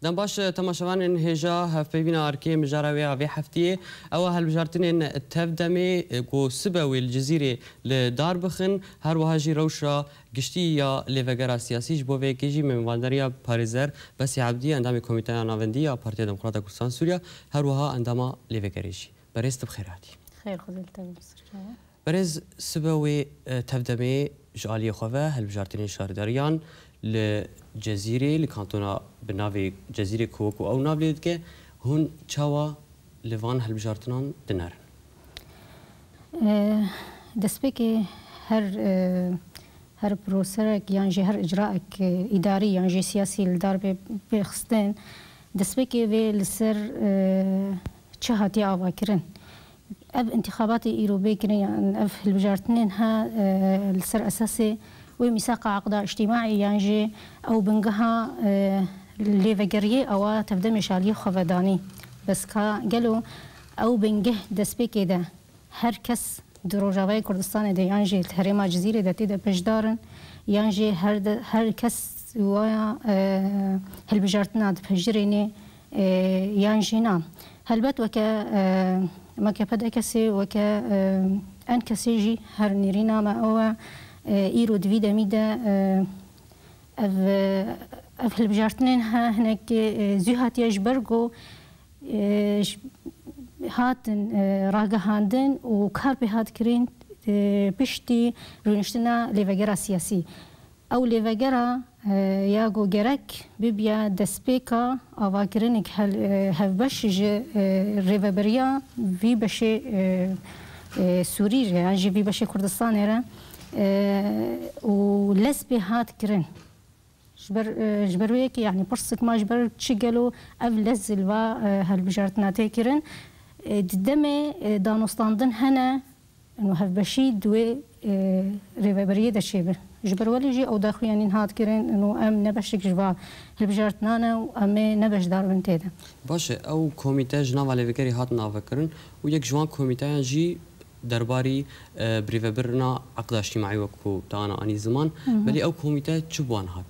دم باش تماشاوان هجا هفبينا أركي مجاراوي في حفتية أو هالبجارتين تفدمي جو سبوي الجزيرة لدار بخن هر وهاجي روشة قشتية لفجرة سياسي جبوه كيجي من واندريا باريزر بس عبدي عندما كوميتايا نافندية بارتيا ديمقراطية كردستان سوريا هر وها عندما لفجريجي بريز تبخير هاتي خير خذلت بريز سبوي تفدمي جالية خواه هالبجارتين شارداريان لجزيرة لكانتونا بنافي جزيرة كوكو أو نافليدك هون تشاوا لفان هالبجارتنان دنار. دسبكي هر بروسرك يعني هر إجراءك إداري يعني سياسي للدار بخستين دسبكي في لسر تشهاتي أواكرن أب انتخابات إيروبي كرين يعني أب هالبجارتنين ها لسر أساسي وميثاق عقد اجتماعي يعني او بنجها ليفجريه او تبدا مشاليه خفداني بس قالوا او بنجه دسبي كده هر كس دروجاوي كردستان ده يعني الهرمه جزيره ده تدا بجدارن يعني هر كس ويا هالبجارتنا بهجريني يعني نعم هلبت وكا ما كبدا كسي وكا ان كسيجي هر نيرينا ما هو إيرو دويدا ميدا أف البجارتنين ها هناك زيهات يجبرجو هاتن راجع هاندن وكاربي هات كرين بشتي رونشتنا لفجرة سياسي أو لفجرة ياجو جرك ببيا دسبيكا أو كرينك هالبش ريفابريا في بشي سوري يعني في بشي كردستان هنا ولسبي هات كرن جبرويك يعني برصك ما جبر تشجلو أفلز الوا هالبجارتنا تكرن دمي دانوستاندن هنا إنه هالبشي دوي ريفابرية دشيبر جبرولي جي أو داخل يعني هات كرن إنه أم نبشك جوا هالبجارتنا وأم نبش دار بنتيدا باشه أو كوميتاج جناف على فكري هات نافكرن ويك جوان كوميتاج جي درباري بريفابرنا عقد اجتماعي وكو تانا اني زمان بلي او كوميتات شبوان هات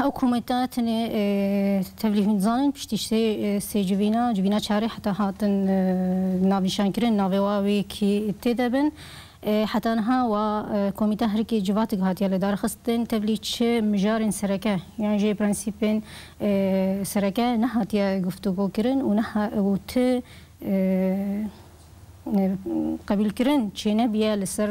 او كوميتات تبليغ نظام بشتي سي جبينا شاري حتى هاتن نافي شانكرين نافي واوي كي تدبن حتى انها وكوميتا هركي جواتك هات يلا دار خستن تبليغ مجارن سركه يعني جي برانسيبين سركه نهات يا گفتگو كرن ونها وت قبل كرن چينه بيا لسر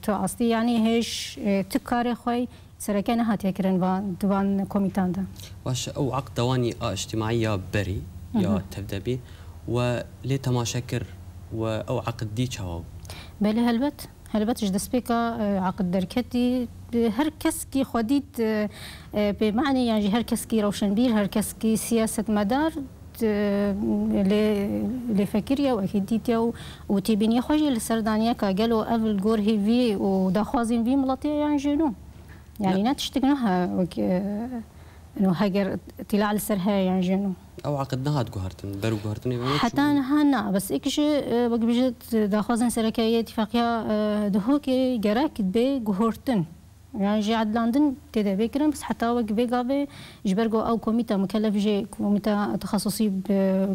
تعاصي يعني هيش تكاري خوي سركان هات كرن دوان كوميتان ده واش او عقد دواني اجتماعيه بري يا تبدا بي ولي تماشكر او عقد دي تشاو بله هلبت اش دسبيكا عقد دركتي هر كس كي خديت بمعنى يعني هر كس كي روشنبير هر كس كي سياسه مدار لفكريا واكيديتيا وتبيني خوجي لسردانيا كقالوا قبل جور هي في وداخوازين في ملطيه يعني جنو يعني لا تشتغلوها انه هاجر طلع لسرها يعني جنو او عقدناها تجوهرتن برو جوهرتن حتى هنا بس اكش وقت بجد داخوازن سركايه اتفاقيه دهوكي جراك بي جوهرتن يعني جي عدلاندن تدا بكرن بس حتى وقت بيقابي جبرجو او كوميتا مكلف جي كوميتا تخصصي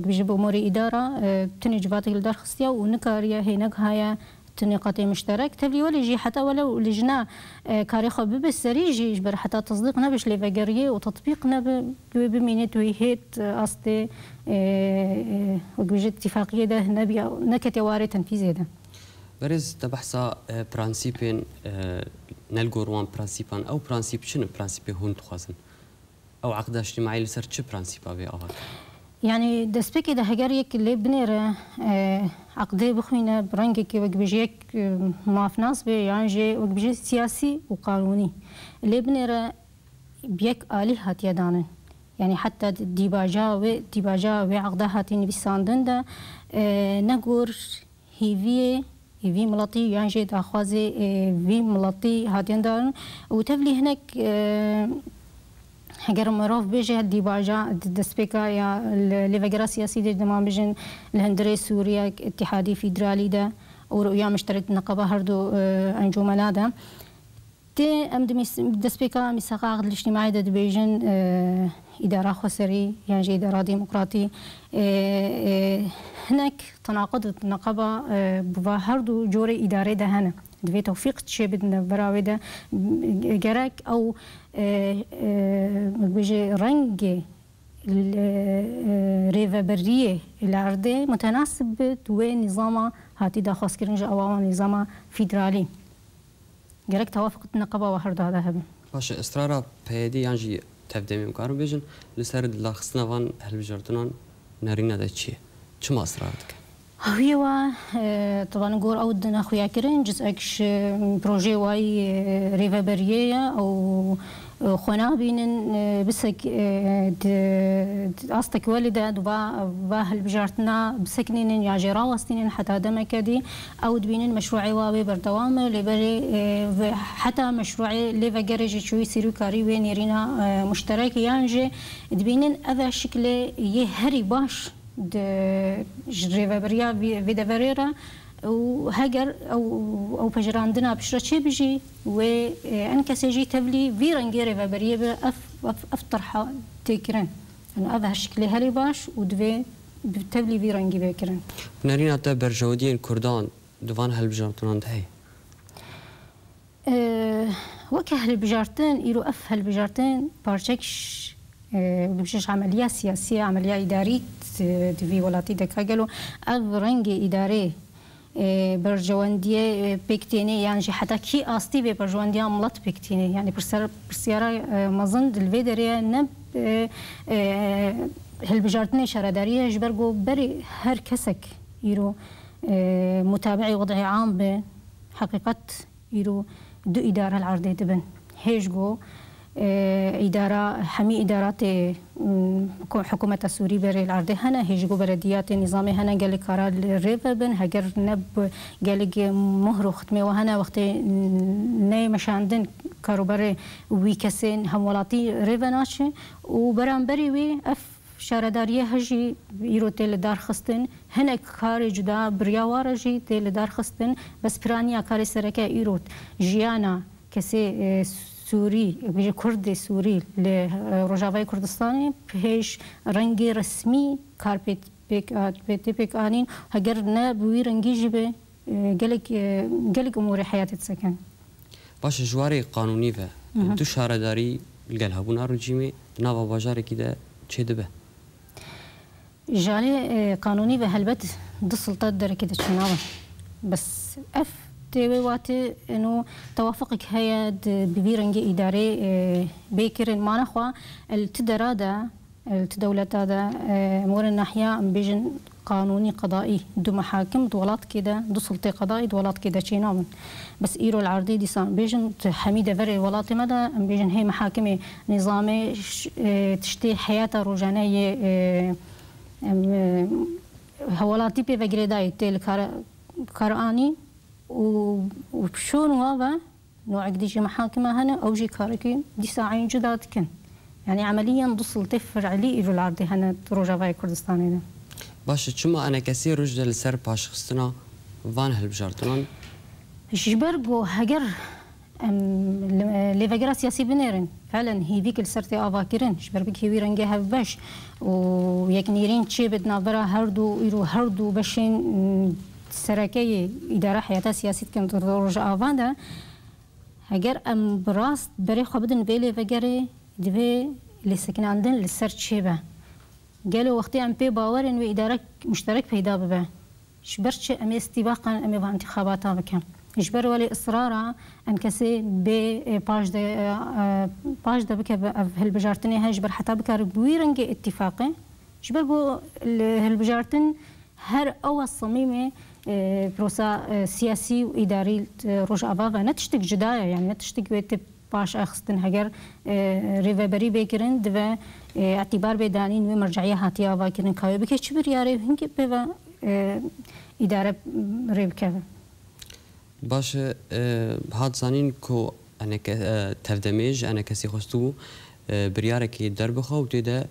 بيجي بامور اداره تني جبات الدار خصيه ونكاريا هينك هيا تنقاطي مشترك تبلي ولا جي حتى ولو لجنا كاريخو ببسري جي جبر حتى تصديقنا باش ليفاغاريه وتطبيقنا بمينيت ويهيت اصلي وقت اتفاقيه ده نبي نكتي واري تنفيذي ده برز تبحثا برانسيبين نلقو روان برانسيبان او برانسيب شنو برانسيبي هون تخوازن او عقد اجتماعي لسر تش برانسيبا بي اغاك يعني دسبكي ده هجاريك اللي بنيره عقدي بخوينا برنجك وقبجيك مافناس بي يعني جي وقبجي سياسي وقانوني اللي بنيره بيك آلي هات يدانن يعني حتى ديباجا وعقدها هاتين بيساندن ده نقول هيفي ملطي يعني جيد أخوازي في ملطي هاتين دارن وتبلي هناك هجر مروف بيجي هدي باجا دسبيكا يا ليفجرا سياسي دي دمان بيجن الهندري سوريا اتحادي فيدرالي ده ورؤيا مشترك نقابة هردو أنجومنا ده تي ام دسبيكا مساقا عقد الاجتماعي دا دبيجن إدارة خسري يعني إدارة ديمقراطي هناك تناقض النقابة بهردو جوري إدارة ده هنا دفي توفيق تشي بدنا براوي ده جراك أو بيجي رنج الريفا برية العرضة متناسب وين نظام هاتي دا خاص كرنج أو نظام فيدرالي جراك توافق النقابة وهردو هذا هبه باش إصرارا بهدي يعني تفدمي مكارم بيجن لسرد الله خصنا فان هل بجرتنا نارينا ده شيء شو ما أسرارتك؟ هو طبعا نقول أودنا خويا كرين جزءكش بروجي واي ريفا برية أو خونا بينن بسك أصلك والدة دبا هل بجرتنا بسكنين يا جرا وستين حتى دمك دي أو بينن مشروعي وابي بردوام لبري حتى مشروعي ليفا جريج شوي سيرو كاري وين يرينا مشترك يانجي بينن هذا شكل يهري باش ريفا بريا فيدا فريرا وهجر او بجراندنا بشرة شي بيجي وانكس يجي تبلي فيرنجي ريفا بريا افترحه تكرن انا هذا الشكل هالي باش ودفي تبلي فيرنجي بكرن نارينا تا برجودين كردان دوان هالبجارتون هي وكه هالبجارتين يرو اف هالبجارتين بارشكش بمشيش عملية سياسية عملية إدارية في ولاتي دكاجلو أو رنج إداري برجواندية بيكتيني يعني حتى كي أستي برجواندية ملط بيكتيني يعني برسيارة مظن الفيدريا نب هالبجارتني شردارية جبرجو بري هر كسك يرو متابعي وضعي عام بحقيقة يرو دو إدارة العرضية تبن هيجو إدارة حمي إدارات حكومة السوري بري العرض هنا هيجو برديات نظامي هنا قال لك قرار الريفا بن هجر نب قال لك مهر ختمي وهنا وقت ناي مش عندن كاروبري ويكسين همولاتي ريفا ناشي وبرام بري وي اف شارداريه هجي يرو تيل دار خستن هنا كاري جدا برياوارجي تيل دار خستن بس برانيا كاري سركا يروت جيانا كسي سوري بيجي كردي سوري لروجافاي كردستاني بهيش رنجي رسمي كاربيت بيك آنين هجرنا بوي رنجي جبه قالك أمور حياتي تسكن باش جواري قانوني به دو شارداري الجل هبونا رجيمي نافا باجاري كده شيء دبه جالي قانوني به هلبت دو سلطات دار كده شناوه بس تيوي واتي انه توافقك هيا ببيرنجي اداري بيكرن ما نخوا التدرادا التدولت هذا امور الناحيه بيجن قانوني قضائي دو محاكم دولات كده دو سلطه قضائي دولات كده شينامن بس ايرو العرضي دي سان بيجن حميده فري ولات مدى بيجن هي محاكم نظامي تشتي حياته روجانيه هولاتي بي فغريداي تيل كاراني وبشون وابا نوع قديش محاكمة هنا أو جي كاركي دي ساعين جداد كن يعني عمليا دوصل تفر علي إلو العرضي هنا روجافاي كردستاني ده باش شما أنا كثير رجل السر باش خستنا فان هالبجارتون جبرجو هجر اللي فجرة سياسي بنيرن فعلا هي ذيك السرتي أفاكرين جبربك هي ويرنجها باش ويكنيرين تشي بدنا برا هردو باشين سركي إدارة حياتها سياسية كانت رجع أفاندا هجر أم براست بري خبدن فيلي فجري دبي اللي سكن عندن للسرت شيبة قالوا وقتي أم بي باورن وإدارة مشترك في دابة شبرتش أم استباقا أم يبغى انتخاباتها بكم إجبر ولي إصرارا أم كسي باج ده بك هالبجارتني هاجبر حتى بكار بويرنجي اتفاقي إجبر بو هالبجارتن هر أول صميمة بروسا سياسي وإداري روج أفافا نتشتك جدايا يعني نتشتك بيت باش أخستن هجر ريفا بري بيكرن دفا اعتبار بدانين ومرجعية هاتيا فاكرن كاوي بكي شبر ياري هنك بيفا إدارة ريبكا باش هاد زانين كو أنا تفدمج أنا كسي خستو بريارك دربخو وتدا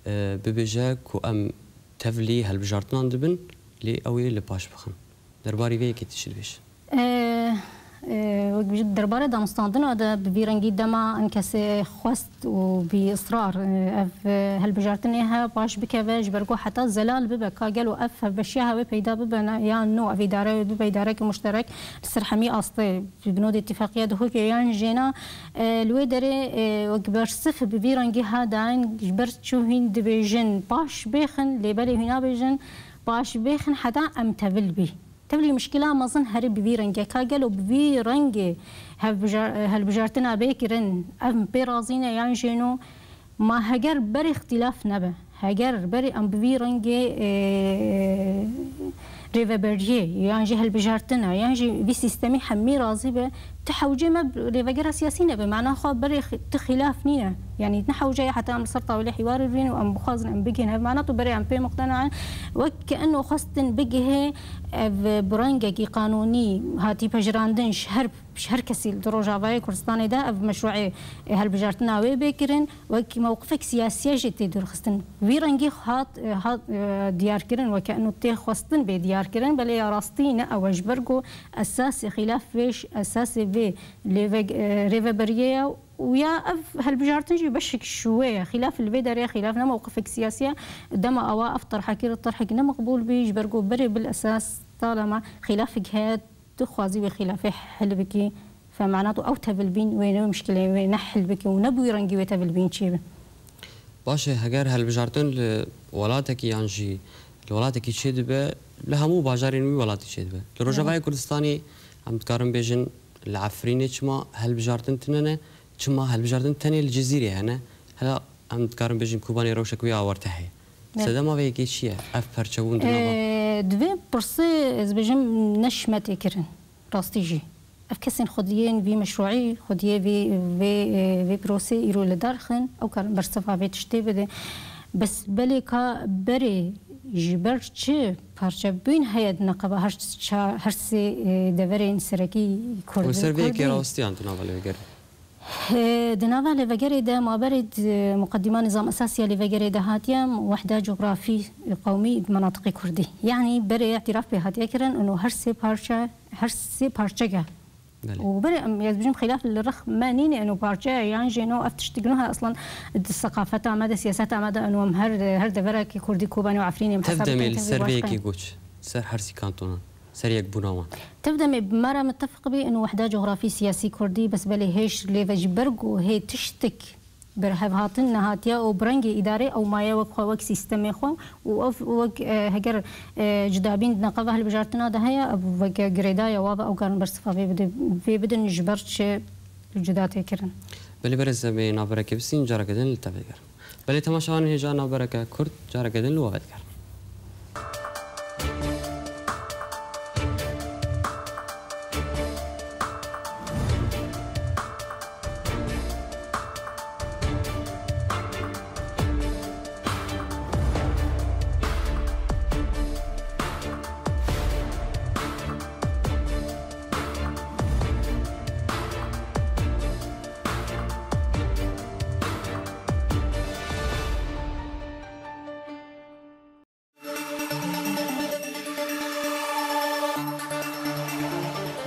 ببجا كو أم تفلي هالبجارتنا دبن لي أوي لباش بخن درباري فيه كي تشدوش وجد دربارة دا مستندنا دا بفيرنجي دما انكس خواست وبإصرار هالبجارتنيها باش بكافاج برقو حتى زلال ببا كاجلو اف بشيها وبيدا ببا يا نوع في داري ببا دارك مشترك السرحمي اصلي في بنود اتفاقيه دهو يعني جينا الويدري وكبر صف بفيرنجي هادان جبرت شوهين دبيجن باش بيخن لبالي هنا بيجن باش بيخن حتى ام تبلبي تبلي مشكلة ما ظن هرب بفيرنجي كاجلو بفيرنجي هالبجارتنا بيكرن ام بيرازينا يعني جينو ما هجر بري اختلاف نبه هجر بري ام بفيرنجي ريفابرجي يعني جه البجارتنا يعني في سيستمي حمي رازي به تحوجي ما ريفاجرا سياسيين بمعنى خو بري تخلاف نينا يعني نحوجي حتى ام صرطه ولا حوار بين وام بخازن ام بيجين معناته بري ام بي مقتنع وكانه خاصه بيجي برنجي قانوني هاتي بجراندن شهر كسيل دروجافاي كردستاني ده مشروع هالبجارتنا وي بكرن وكي موقفك سياسي جتي دور خاصه فيرنجي هات ديار كرن وكانه تي خاصه بديار كرن بل يا راستين او جبرجو اساسي خلاف فيش اساسي في ريفابريه ويا هالبجارتنجي بشك شويه خلاف البدريه خلافنا موقفك سياسيه دما اواقف طرحك الطرحك مقبول بيج برجو بري بالاساس طالما خلافك هاد تخوازي بخلافه حلبكي فمعناته او تبلبين وين مشكله وين حلبكي ونبوي رنجي وتبلبين شيبه باشه هجر هالبجارتن ولاتك يعني الولاتك تشدبه لها مو باجارين وي ولاتك تشدبه لروجافاي كردستاني عم تقارن بيجن العفرينه كما هالبجارتن تننه كما هالبجارتن تاني الجزيره هنا هلا عم تقارن بيجن كوباني روشك ويا ورتحي سدما ويكي شيء اف برچون دنوا دوی پرسه از بجم نشمت کرن راستیجی افکسین خودیین وی مشروعی خودیه وی پروسه ایرو لدارخن او کار برصفا وی تشتی بده بس بلی کا بری جبر چه پارچه بین هیئت نقابه هر سی دورین سرکی کرد و سربیه که راستیان دنوا ولی دناوا لفجري ده معبرد مقدمة نظام أساسي لفجري ده هاتيم وحدة جغرافي قومي بمناطق كردي يعني بري اعتراف بهاتيا كرن إنه هرسي بارشة وبري يزبجم خلاف الرخ ما نيني إنه بارشة يعني جينو أفتشتجنوها أصلا الثقافة مدى سياسة مدى إنه هر دفرة كردي كوباني وعفريني تبدأ من السربية كي قوش سر هرسي كانتونا سريك بناوان تبدأ بمرة متفق بي إنه وحدة جغرافي سياسي كردي بس بلي هيش ليفج برجو هي تشتك برهب هاتنا هاتيا أو برنجي إداري أو ما يوقع وق سيستم خو ووق هجر جدابين نقابة هالبجارتنا ده هي أبو وق جريدايا واضح أو كان برصفة في بدن جبرتش الجدات كرن بلي برز بين بركة بسين جارك دين للتفكير بلي تماشان هي جانا بركة كرد جارك دين لوقت كر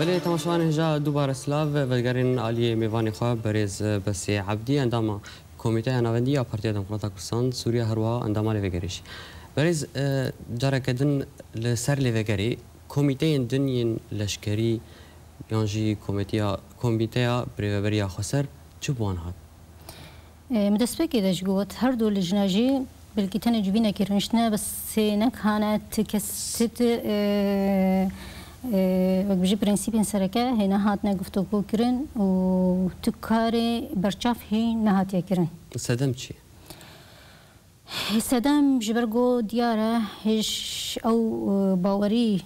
بله تماشاوان هجا دوباره سلاف وگرین علی میوانی خواه بریز بسی عبدی اندام کمیته نواندی یا پارتیا دموکراتا کردستان سوریه هروا اندام لیوگریش بریز جاره کدن لسر لیوگری کمیته دنین لشکری یانجی کمیته بریوبریا خسر چه بوان هات؟ مدسبه که داشت گوت هر دو لجناجی بلکی تنه جبینه کرنشنه بس نکهانت کست وجب برنسيب سركة هنا هاتنا قفتو كرن وتكاري برشاف هي نهات يكرن. صدام شيء؟ صدام جبرجو دياره هش أو باوري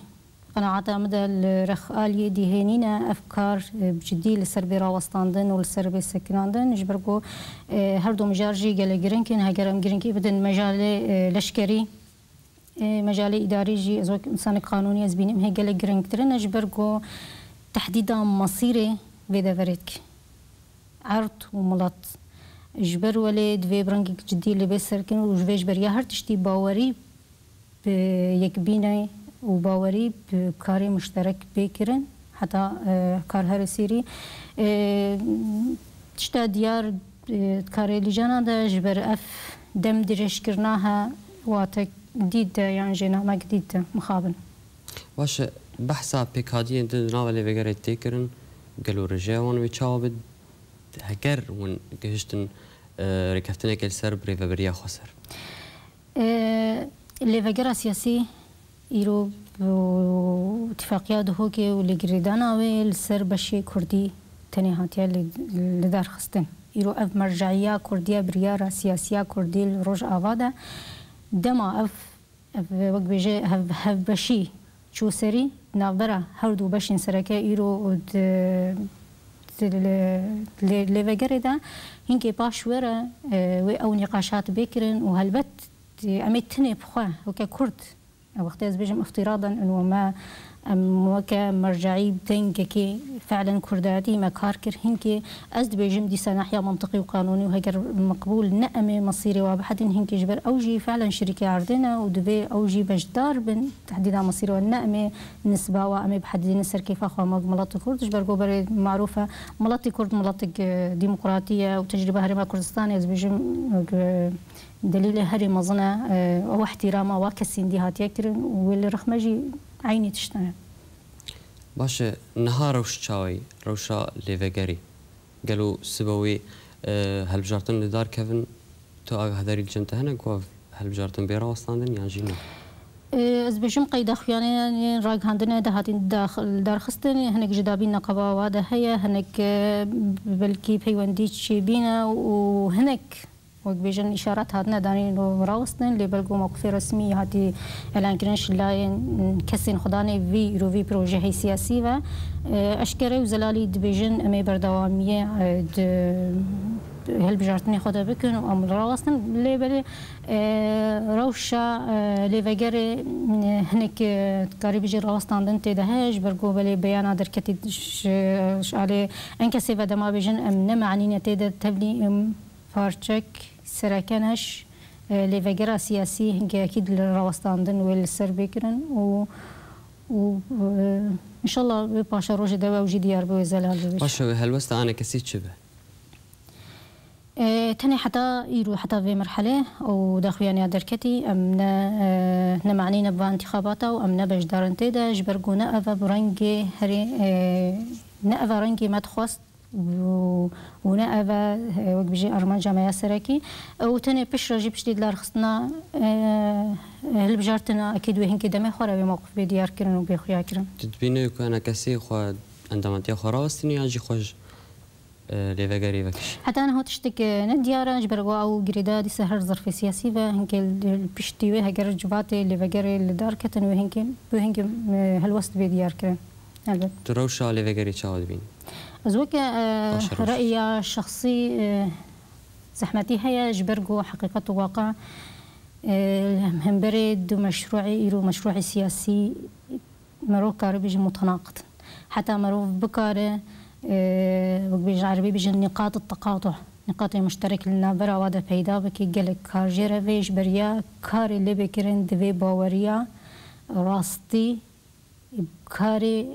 قناعات مدى الرخالي دهنينا أفكار بجدي للسربيرا وسطاندن والسربي سكناندن جبرجو هردو مجارجي قال جرينكن هجرم جرينكي بدن مجال لشكري مجال إداري جي أزوج إنسان قانوني أزبينهم هي قال جرينكترن أجبرجو تحديدا مصيري بيدا فريدك عرض وملط جبر ولد في برنجك جدي اللي بيسركن وجبيج بريا هرتشتي باوري بيكبيني وباوري بكاري مشترك بيكرن حتى كار هرسيري تشتا ديار كاري لجانا دا جبر اف دم درش كرناها واتك جديد يعني جينا ما جديد مخابن واش بحثا بيكادي انت ناولي وغير تيكرن قالوا رجاون ويتشاوبد هكر ون جهشتن ركفتنا كل سر بريفا بريا خسر اللي فقرا سياسي يرو اتفاقيات هوكي واللي قريدانا والسر بشي كردي تنهاتيا اللي دار خستن يرو اف مرجعيه كرديه بريارة سياسيه كردي الروج افادا دما اف وقت بيجي هف بشي شو سري نابرا هردو بشين سركه يرو اللي فقردا هنكي باش ورا او نقاشات بكرن وهالبت اميتني بخوا وككرد وقت بيجم افتراضا انه ما وكا مرجعي بدنكي فعلا كرداتي ما كاركر هنكي ازد بيجم دي ناحيه منطقي وقانوني وهكر مقبول نأمي مصيري وابحد هنكي جبر اوجي فعلا شركه عرضنا ودبي اوجي بجدار بن تحديدا مصيري والنأمي نسبه وامي بحد نسر كيف اخو ملط كرد جبر جوبر معروفه ملط كرد ملط ديمقراطيه وتجربه هرم كردستان از بيجم دليل هري مظنه او احترامه وكسين دي هات يكرن واللي رخمجي عيني تشتغل باشه نهار روشاوي روشا ليفغري قالوا سبوي هل بجارتن لدار كيفن تو هذاري الجنت هنا قوف هل بجارتن بيرا وصلنا يعني جينا از بجم قيد اخواني راق عندنا دهاتين داخل دار خستني هنك جدابين نقبا وهذا هي هنك بلكي بيونديت شي بينا وهنك وقت بيجن إشارات هاتنا دانين وراوستن اللي بلقوا موقف رسمي هاتي إعلان كرنش لاين كسين خداني في روفي بروجه سياسي و أشكره وزلالي دبيجن أمي بردوامية هل بجارتني خدا بكن وأم راوستن اللي بلي روشة اللي فجر هنك كاري بيجي راوستن دنتي دهاج برجو بلي بيانا دركتي على أنكسي بدما بيجن أم نمعنين تيدا تبني فارچك سرکنش لیوگرا سیاسی هنگی اكيد للروستاندن والسر بكرن ان شاء الله باشا روج دوا وجي ديار بوزلال باشا هالوست انا كسيت شبه تاني حتى يرو حتى في مرحله وداخوياني دركتي امنا نمعنينا بانتخاباته وامنا بجدار انتدا جبرقونا افا برنجي هري نأفا رنجي ما تخواست ونأبا وقت بيجي أرمان جامعة سراكي وتاني بشرة جيب شديد لارخصنا هل بجارتنا أكيد وهن كده ما خورا بموقف بديار كرن وبيخويا كرن تتبيني كأنا كسي خو عندما تيا خراستني أجي خوش ليفجري بكش حتى أنا هو تشتك نديارة جبروا أو جريدة دي سهر ظرف سياسي وهنك البشتي هجر جباتي ليفجري اللي كتن وهنك هالوسط بديار كرن تروشا ليفجري تشاود بين أزوك رأيي الشخصي زحمتي هي جبرجو حقيقة واقع هم بريد مشروعي إيرو مشروعي سياسي مرو كار بيجي متناقض حتى مرو بكار بيجي عربي بيجي نقاط التقاطع نقاط مشترك لنا برا وهذا بيدا بكي قالك كار جيرا فيش بريا كار اللي بكرن دفي باوريا راستي كاري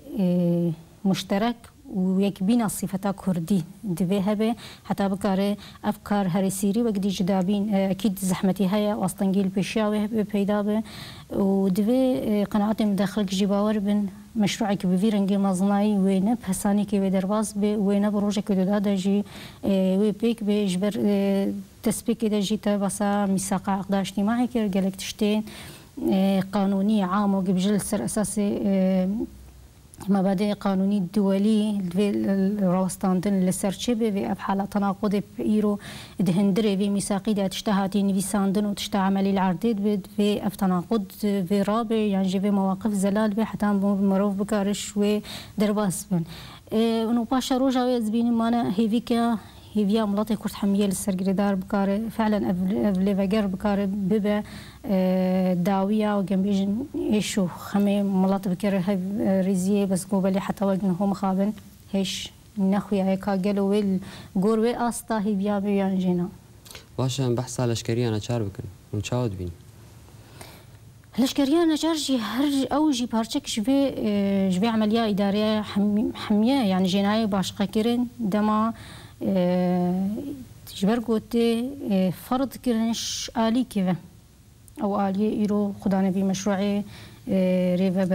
مشترك ويكبينا صفتا كردي دبيها به حتى بكاره افكار هرسيري وقدي جدابين اكيد زحمتي هيا واستنجيل بشاوي بيدا به ودبي قناعتي مداخل جيباور بن مشروعك بفيرنجي مزناي وين بحساني كي بدرواز به وين بروجك دادا جي وي بيك بجبر تسبيك اذا جيت بس ميثاق عقد اجتماعي كي قالك تشتين قانوني عام وقبل سر اساسي مبادئ قانوني الدولي الروستاندن للسرشبه في أبحال تناقض بإيرو دهندري في ميثاقية تشتهاتي نفيساندن وتشتى عملي العرديد في أفتناقض في رابع يعني في مواقف زلال في حتى مروف بكارش ودرباس بن ونباشا روجا ويزبين مانا هيفيكا هيفيا ملاطي كرت حمية للسرقردار بكار فعلا أفلي فجر بكار ببا داوية وجنبيجن إيشو خمي ملاطي بكار ريزية بس قبلي حتى وجنه هم خابن هيش نخويا هيك قالوا ويل قروي أستا هيفيا بيان جينا باشا بحث على شكري أنا شاربكن ونشاود بين لشكريانا جارجي هر أوجي بارشك جبي عملية إدارية حمية يعني جناية باشقة كيرن دما جبر قوتي فرض كيرنش آلي كيفا أو آلية إيرو خدانا بمشروعي ريفا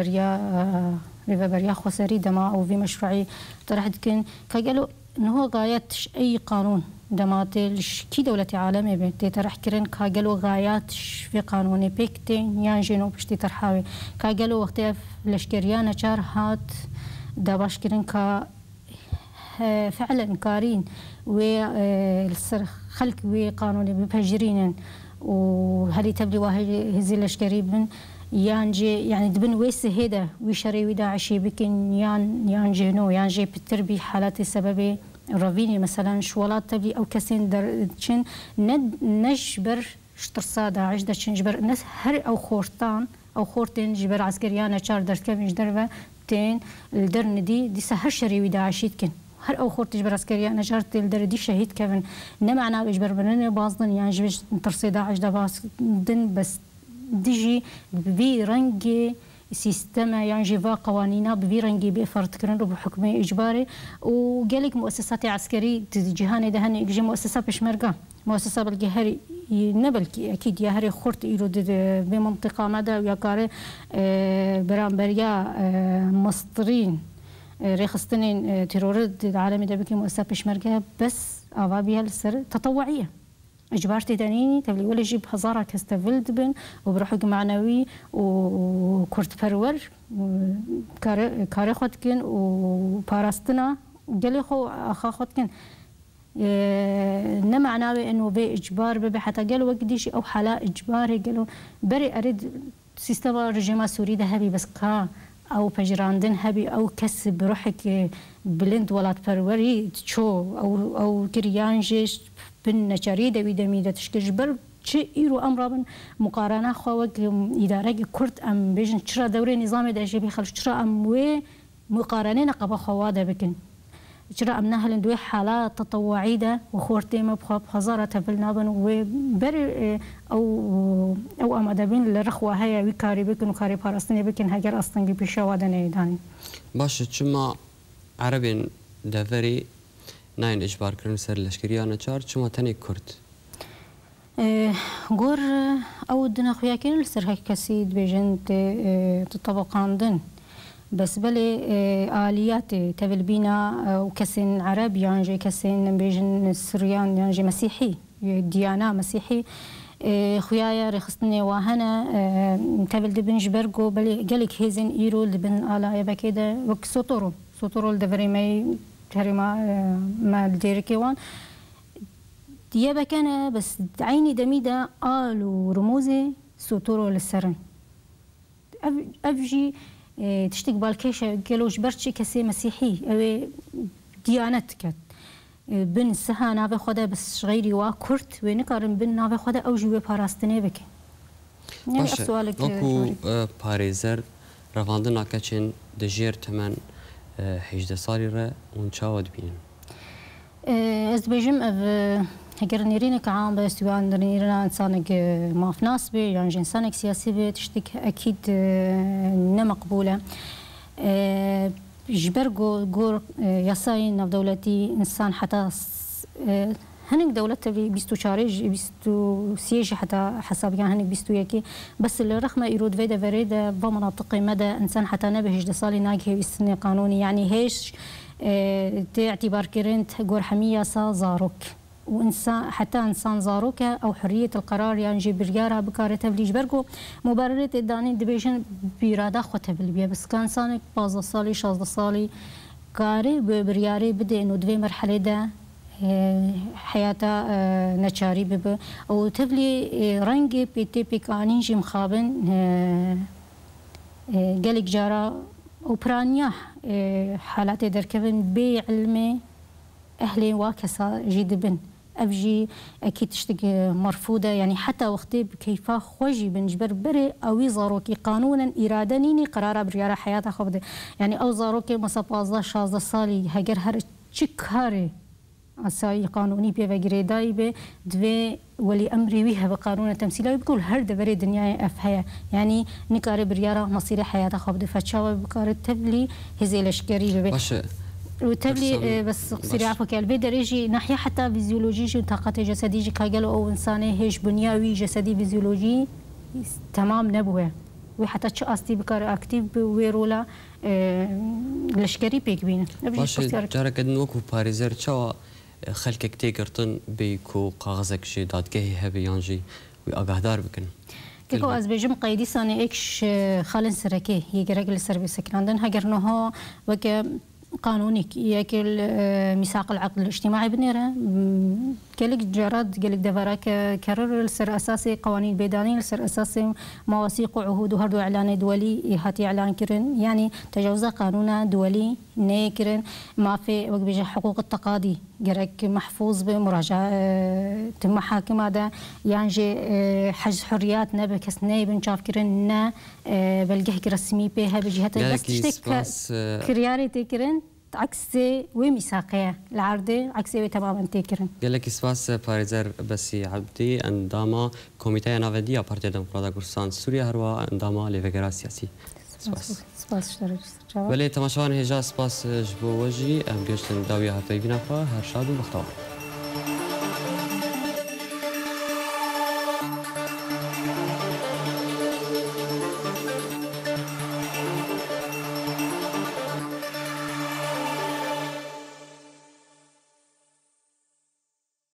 بريا خسري دما أو في مشروعي طرح دكن كقالوا إنه غاياتش أي قانون دماتلش كي دولة عالمية بنتي طرح كرن كقالوا غاياتش في قانون بيكتين يعني جنوب بشتي طرحاوي كقالوا وقتها لشكريانا شار هات داباش كرن كا فعلا كارين والسر خلق وقانوني بفجرين وهذه تبلي واحد هزي لشكري بن يانجي يعني دبن ويس هيدا ويشري ودا عشي بكن يانجي نو يانجي بتربي حالات سببي رافيني مثلا شوالات تبلي او كسين درچن نجبر شترصادا عجدة جبر الناس هر او خورتان او خورتين جبر عسكريانا چار درس كم جدربه تين الدرن دي سهر شري ودا عشيت كن هر او خورت جبر عسكريانا جارت الدر دي شهيد كفن نمعنا بجبر بنن باصدن يعني جبر ترصيدا عجدة باص دن بس ديجي برنجي سيستما يعني جيفا قوانينا برنجي بفرض كرن بحكم اجباري وقالك مؤسسات عسكري جهاني دهني اجي مؤسسه بشمرقه مؤسسه بالجهري نبلكي اكيد يا هري خرط يرو بمنطقه مدى ويا كاري برامبريا مصدرين ريخستنين تيرورد العالمي دبكي مؤسسه بشمرقه بس افابيها السر تطوعيه اجبارتي دانيني تبلي ولا جيب هزارة كستفلد بن وبروحك معنوي وكرت برور كاري خدكن وباراستنا قالي خو اخا خدكن نمعناوي انه بي اجبار بي حتى قالوا وقديش او حلا اجباري قالوا بري اريد سيستم رجيما سوري ذهبي بس كا او بجراندن هبي او كسب روحك بلند ولات بروري تشو او كريانجيش بن نشاريده ويدميده تشكجبر شيء يرو امر مقارنه خوك اداره كرد ام بيجن شرا دوري نظام داجي بيخلش شرا ام وي مقارنه نقبه خواده بكن شرا ام نهل دوي حالات تطوعيه وخورتي ما بخاب خزاره تبلنابن وبر او امدبين للرخوه هي وكاري بكن وكاري باراستني بكن هاجر اصلا بيشواده نيداني باش تشما عربين دافري ناين إجبار كرن سر لشكريانا چار چما تاني كرد غور او دنا خويا كين لسر هيك كسيد بيجن تطبقاندن بس بلي آليات تبل بينا وكسين عرب يعني كسين بيجن سريان يعني مسيحي ديانة مسيحي خويايا رخصتني وهنا تبل دبن جبرقو بلي قالك هيزن ايرو دبن آلا يبا كده وك سوتورو الدفري ماي كريما ما الديركي وان ديابا كان بس عيني دميدة قالوا رموزي سوتورو للسرن أبجي تشتك بالكيشة قالوا جبرتشي كسي مسيحي أو ديانتك بن سها نابي خدا بس غيري واكرت ونقارن بن نابي خدا أو جوي باراستني بك يعني أسؤالك وكو باريزر رفاندنا كاتشين دجير تمن حيجده صاري را ونشاود بين از بيجم هجر نيرينك عام بس وان نيرنا انسانك ما في ناس بي يعني انسانك سياسي بي تشتك اكيد نمقبوله جبرجو جور يساين في دولتي انسان حتى هنك دولة اللي بيستو شارج بيستو سيج حتى حسب يعني هنك بيستو يكي بس اللي رخمة يرود فيدا فريدة بمناطق مدى إنسان حتى نبهج دصالي ناجي بيستني قانوني يعني هيش تعتبر كرنت جور حمية زاروك وإنسان حتى إنسان زاروك أو حرية القرار يعني جي بريارة بكارته بليج برجو مبررة الداني دبيجن بيرادا خوته بالبيا بس كان إنسانك 15 صالي 16 صالي كاري برياري بدأ إنه دوي مرحلة ده حياته نشاري بب أو تبلي رنجي بيتي بيكانين جي مخابن قالك جارا وبرانيا حالات دركبن بعلمي أهلي واكسا جيدبن أبجي أكيد تشتكي مرفوضة يعني حتى وقتي بكيفا خوجي بنجبر بري أو زاروكي قانونا إرادانيني قرارا بريارة حياته خبده يعني أو زاروكي مصاب 15 16 صالي هجر هر تشك هاري اسایی قانونی به و گریدای به دوی ولی امری ویها به قانون تمثیلی بکل هر دبر دنیای افهیا یعنی نکاره بریارا مصیر حیات خواب دفتشاو بکاره تبلی هزی لشکری به باشه وتبلي بس قصير عفوا كالبي دريجي ناحية حتى فيزيولوجي طاقة جسدية كاجلو أو إنساني هيش بنيوي جسدي فيزيولوجي تمام نبوه وحتى شو أستي بكار أكتيف ويرولا لشكري بيك بينا باش جارة كدن وكو باريزر شو خلقك تيكرتن بيكو قاغزك شي دادگهي هبي يانجي وأقهدار بكن كيكو از بيجم قيدي ساني اكش خالن سركي يجرق لسربي سكراندن هجرناها وك قانونيك ياكل ميثاق العقد الاجتماعي بنيره قالك جراد قالك دفراك كرر السر اساسي قوانين بيداني السر اساسي مواثيق وعهود وهردو اعلان دولي هاتي اعلان كرن يعني تجاوز قانون دولي نيكرن ما في وقت بيجي حقوق التقاضي قالك محفوظ بمراجعه تم محاكم هذا يعني حجز حريات نبي كسني بنشاف كرن بلقه رسمي بها بجهات بس تشتك كرياري تكرن عكسي وميثاقية العرض عكسي تماما تكرن. قال لك سباس باريزر بسي عبدي انداما كوميتي نافديا بارتي ديمقراطية كردستان سوريا هروا انداما لفكرة سياسي. سباس اشترك. ولی تماشاوان هجا سپاس جبو وجی ام گشتن داویه هفته بینافا هر شاد و بختار.